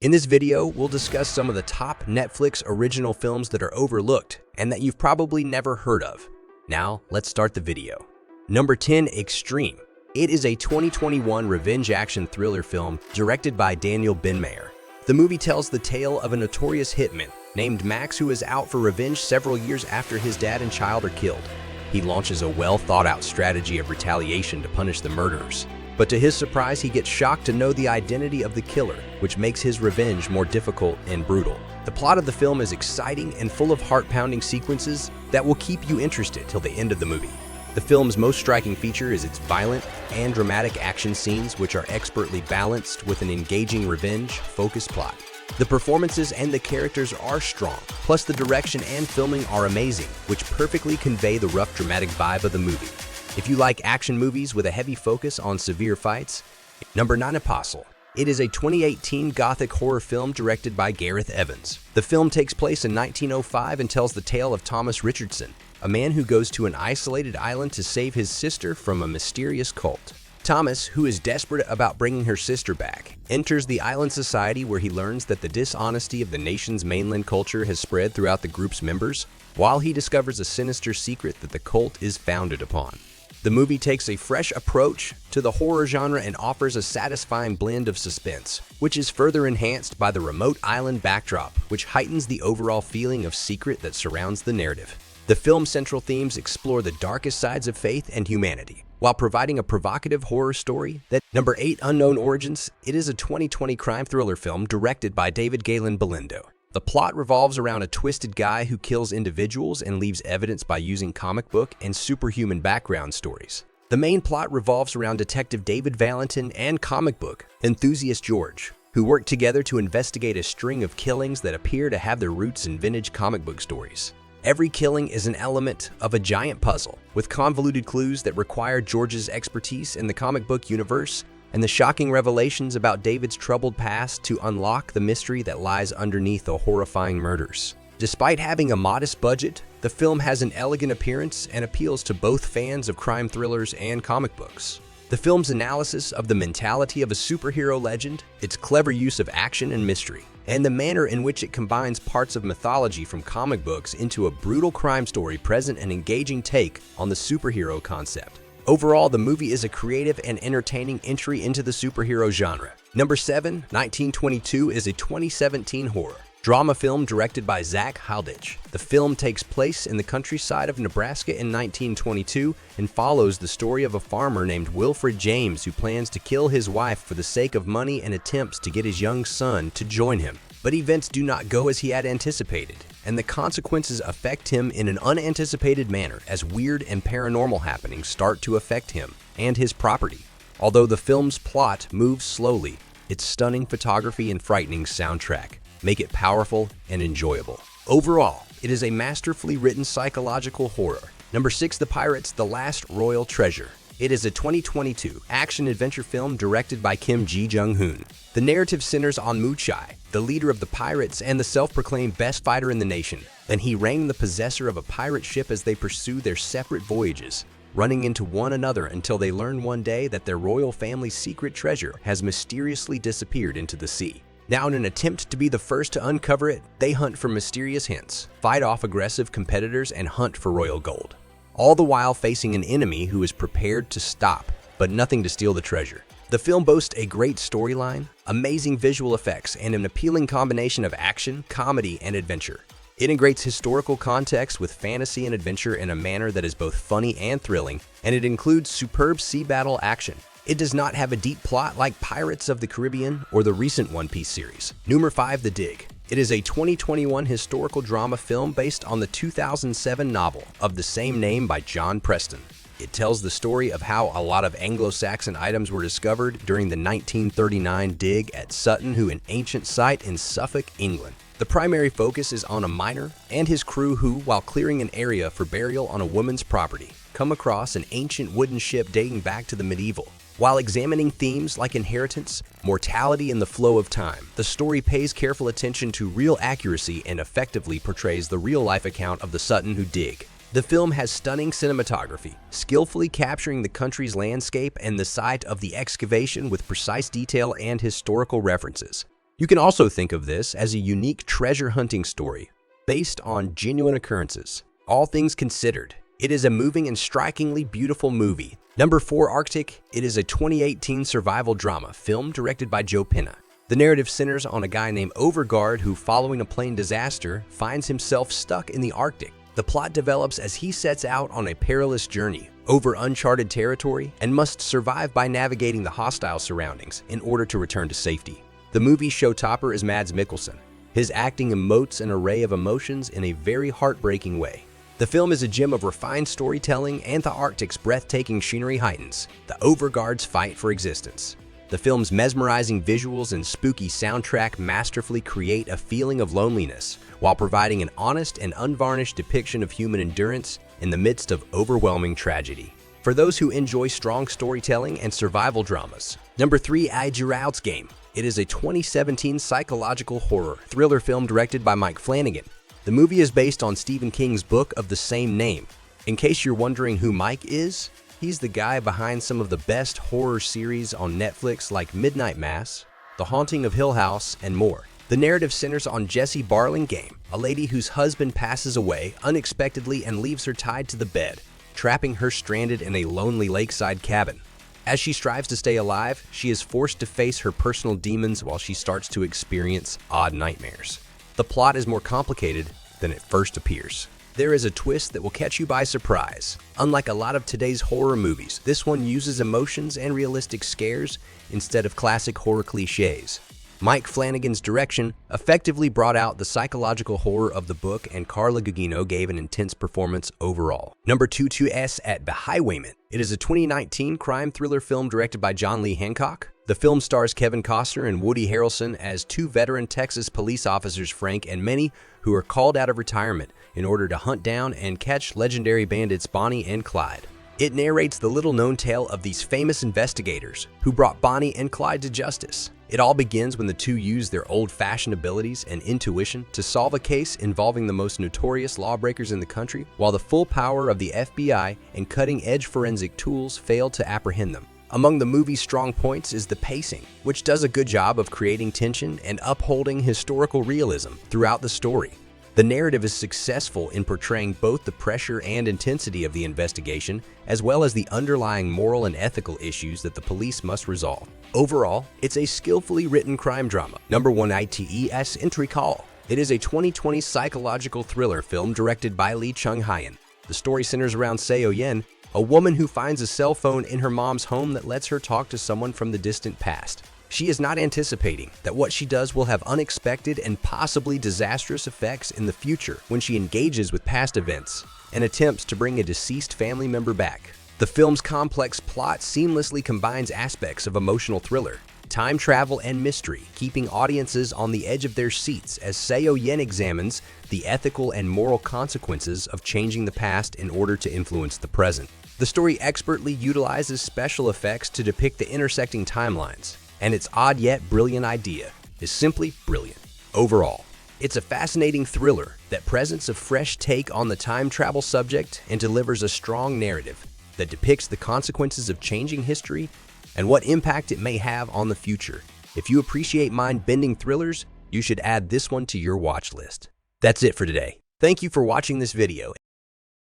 In this video, we'll discuss some of the top Netflix original films that are overlooked and that you've probably never heard of. Now, let's start the video. Number 10, Extreme. It is a 2021 revenge action thriller film directed by Daniel Benmayer. The movie tells the tale of a notorious hitman named Max who is out for revenge several years after his dad and child are killed. He launches a well-thought-out strategy of retaliation to punish the murderers. But to his surprise, he gets shocked to know the identity of the killer, which makes his revenge more difficult and brutal. The plot of the film is exciting and full of heart-pounding sequences that will keep you interested till the end of the movie. The film's most striking feature is its violent and dramatic action scenes, which are expertly balanced with an engaging revenge-focused plot. The performances and the characters are strong, plus the direction and filming are amazing, which perfectly convey the rough dramatic vibe of the movie. If you like action movies with a heavy focus on severe fights, Number 9, Apostle. It is a 2018 gothic horror film directed by Gareth Evans. The film takes place in 1905 and tells the tale of Thomas Richardson, a man who goes to an isolated island to save his sister from a mysterious cult. Thomas, who is desperate about bringing her sister back, enters the island society where he learns that the dishonesty of the nation's mainland culture has spread throughout the group's members, while he discovers a sinister secret that the cult is founded upon. The movie takes a fresh approach to the horror genre and offers a satisfying blend of suspense, which is further enhanced by the remote island backdrop, which heightens the overall feeling of secret that surrounds the narrative. The film's central themes explore the darkest sides of faith and humanity, while providing a provocative horror story. Number 8, Unknown Origins. It is a 2020 crime thriller film directed by David Galen Belindo. The plot revolves around a twisted guy who kills individuals and leaves evidence by using comic book and superhuman background stories. The main plot revolves around Detective David Valentin and comic book enthusiast George, who work together to investigate a string of killings that appear to have their roots in vintage comic book stories. Every killing is an element of a giant puzzle, with convoluted clues that require George's expertise in the comic book universe and the shocking revelations about David's troubled past to unlock the mystery that lies underneath the horrifying murders. Despite having a modest budget, the film has an elegant appearance and appeals to both fans of crime thrillers and comic books. The film's analysis of the mentality of a superhero legend, its clever use of action and mystery, and the manner in which it combines parts of mythology from comic books into a brutal crime story present an engaging take on the superhero concept. Overall, the movie is a creative and entertaining entry into the superhero genre. Number 7, 1922 is a 2017 horror drama film directed by Zach Halditch. The film takes place in the countryside of Nebraska in 1922 and follows the story of a farmer named Wilfred James who plans to kill his wife for the sake of money and attempts to get his young son to join him. But events do not go as he had anticipated, and the consequences affect him in an unanticipated manner as weird and paranormal happenings start to affect him and his property. Although the film's plot moves slowly, its stunning photography and frightening soundtrack make it powerful and enjoyable. Overall, it is a masterfully written psychological horror. Number 6, The Pirates: The Last Royal Treasure. It is a 2022 action-adventure film directed by Kim Ji-Jung-hoon. The narrative centers on Mu Chai, the leader of the pirates and the self-proclaimed best fighter in the nation, and he rang the possessor of a pirate ship as they pursue their separate voyages, running into one another until they learn one day that their royal family's secret treasure has mysteriously disappeared into the sea. Now, in an attempt to be the first to uncover it, they hunt for mysterious hints, fight off aggressive competitors, and hunt for royal gold, all the while facing an enemy who is prepared to stop, but nothing to steal the treasure. The film boasts a great storyline, amazing visual effects, and an appealing combination of action, comedy, and adventure. It integrates historical context with fantasy and adventure in a manner that is both funny and thrilling, and it includes superb sea battle action. It does not have a deep plot like Pirates of the Caribbean or the recent One Piece series. Number 5, The Dig. It is a 2021 historical drama film based on the 2007 novel of the same name by John Preston. It tells the story of how a lot of Anglo-Saxon items were discovered during the 1939 dig at Sutton Hoo, an ancient site in Suffolk, England. The primary focus is on a miner and his crew who, while clearing an area for burial on a woman's property, come across an ancient wooden ship dating back to the medieval. While examining themes like inheritance, mortality, and the flow of time, the story pays careful attention to real accuracy and effectively portrays the real-life account of the Sutton Hoo dig. The film has stunning cinematography, skillfully capturing the country's landscape and the site of the excavation with precise detail and historical references. You can also think of this as a unique treasure hunting story based on genuine occurrences. All things considered, it is a moving and strikingly beautiful movie. Number 4, Arctic. It is a 2018 survival drama film directed by Joe Pena. The narrative centers on a guy named Overgaard who, following a plane disaster, finds himself stuck in the Arctic. The plot develops as he sets out on a perilous journey over uncharted territory and must survive by navigating the hostile surroundings in order to return to safety. The movie's showtopper is Mads Mikkelsen. His acting emotes an array of emotions in a very heartbreaking way. The film is a gem of refined storytelling, and the Arctic's breathtaking scenery heightens the Overgaard's fight for existence. The film's mesmerizing visuals and spooky soundtrack masterfully create a feeling of loneliness while providing an honest and unvarnished depiction of human endurance in the midst of overwhelming tragedy. For those who enjoy strong storytelling and survival dramas. Number 3, A Gerald's Game. It is a 2017 psychological horror thriller film directed by Mike Flanagan. The movie is based on Stephen King's book of the same name. In case you're wondering who Mike is, he's the guy behind some of the best horror series on Netflix like Midnight Mass, The Haunting of Hill House, and more. The narrative centers on Jessie Burlingame, a lady whose husband passes away unexpectedly and leaves her tied to the bed, trapping her stranded in a lonely lakeside cabin. As she strives to stay alive, she is forced to face her personal demons while she starts to experience odd nightmares. The plot is more complicated than it first appears. There is a twist that will catch you by surprise. Unlike a lot of today's horror movies, this one uses emotions and realistic scares instead of classic horror cliches. Mike Flanagan's direction effectively brought out the psychological horror of the book, and Carla Gugino gave an intense performance overall. Number 2, 2S at The Highwayman. It is a 2019 crime thriller film directed by John Lee Hancock. The film stars Kevin Costner and Woody Harrelson as two veteran Texas police officers, Frank and Minnie, who are called out of retirement in order to hunt down and catch legendary bandits Bonnie and Clyde. It narrates the little-known tale of these famous investigators who brought Bonnie and Clyde to justice. It all begins when the two use their old-fashioned abilities and intuition to solve a case involving the most notorious lawbreakers in the country, while the full power of the FBI and cutting-edge forensic tools fail to apprehend them. Among the movie's strong points is the pacing, which does a good job of creating tension and upholding historical realism throughout the story. The narrative is successful in portraying both the pressure and intensity of the investigation, as well as the underlying moral and ethical issues that the police must resolve. Overall, it's a skillfully written crime drama. Number 1, ITES Entry Call. It is a 2020 psychological thriller film directed by Lee Chung-hyun. The story centers around Seo-yen, a woman who finds a cell phone in her mom's home that lets her talk to someone from the distant past. She is not anticipating that what she does will have unexpected and possibly disastrous effects in the future when she engages with past events and attempts to bring a deceased family member back. The film's complex plot seamlessly combines aspects of emotional thriller, time travel, and mystery, keeping audiences on the edge of their seats as Seo-yen examines the ethical and moral consequences of changing the past in order to influence the present. The story expertly utilizes special effects to depict the intersecting timelines, and its odd yet brilliant idea is simply brilliant. Overall, it's a fascinating thriller that presents a fresh take on the time travel subject and delivers a strong narrative that depicts the consequences of changing history and what impact it may have on the future. If you appreciate mind-bending thrillers, you should add this one to your watch list. That's it for today. Thank you for watching this video,